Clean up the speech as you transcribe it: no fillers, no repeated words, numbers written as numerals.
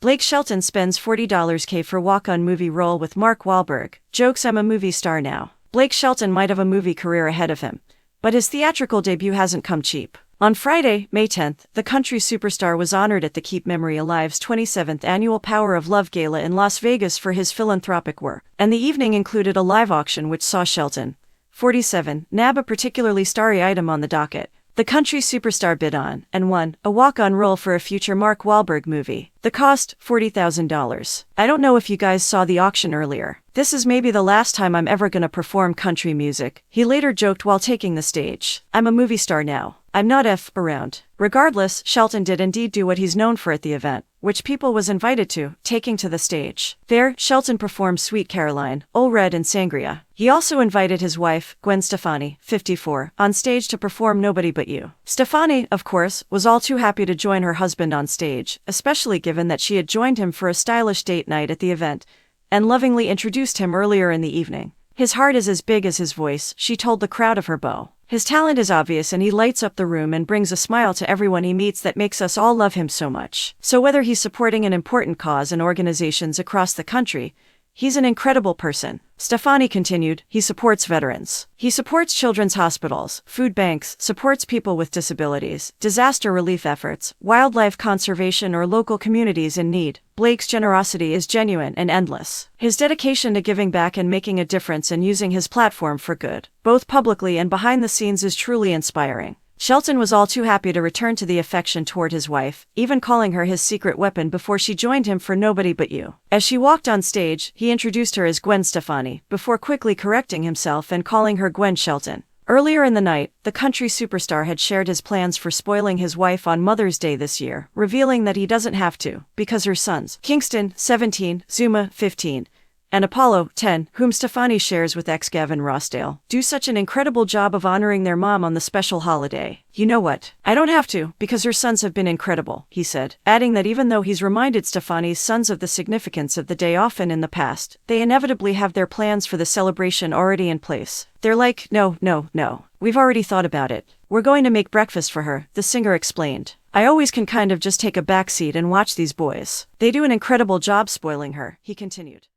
Blake Shelton spends $40K for walk-on movie role with Mark Wahlberg, jokes I'm a movie star now. Blake Shelton might have a movie career ahead of him, but his theatrical debut hasn't come cheap. On Friday, May 10th, the country superstar was honored at the Keep Memory Alive's 27th annual Power of Love Gala in Las Vegas for his philanthropic work, and the evening included a live auction which saw Shelton, 47, nab a particularly starry item on the docket. The country superstar bid on, and won, a walk-on role for a future Mark Wahlberg movie. The cost, $40,000. I don't know if you guys saw the auction earlier. This is maybe the last time I'm ever gonna perform country music, he later joked while taking the stage. I'm a movie star now. I'm not around. Regardless, Shelton did indeed do what he's known for at the event, which people was invited to, taking to the stage. There, Shelton performed Sweet Caroline, Ole Red and Sangria. He also invited his wife, Gwen Stefani, 54, on stage to perform Nobody But You. Stefani, of course, was all too happy to join her husband on stage, especially given that she had joined him for a stylish date night at the event, and lovingly introduced him earlier in the evening. His heart is as big as his voice, she told the crowd of her beau. His talent is obvious and he lights up the room and brings a smile to everyone he meets that makes us all love him so much. So whether he's supporting an important cause and organizations across the country, he's an incredible person. Stefani continued, he supports veterans. He supports children's hospitals, food banks, supports people with disabilities, disaster relief efforts, wildlife conservation or local communities in need. Blake's generosity is genuine and endless. His dedication to giving back and making a difference and using his platform for good, both publicly and behind the scenes, is truly inspiring. Shelton was all too happy to return to the affection toward his wife, even calling her his secret weapon before she joined him for Nobody But You. As she walked on stage, he introduced her as Gwen Stefani, before quickly correcting himself and calling her Gwen Shelton. Earlier in the night, the country superstar had shared his plans for spoiling his wife on Mother's Day this year, revealing that he doesn't have to, because her sons, Kingston, 17, Zuma, 15, and Apollo, 10, whom Stefani shares with ex-Gavin Rossdale, do such an incredible job of honoring their mom on the special holiday. You know what? I don't have to, because her sons have been incredible, he said, adding that even though he's reminded Stefani's sons of the significance of the day often in the past, they inevitably have their plans for the celebration already in place. They're like, no. We've already thought about it. We're going to make breakfast for her, the singer explained. I always can kind of just take a backseat and watch these boys. They do an incredible job spoiling her, he continued.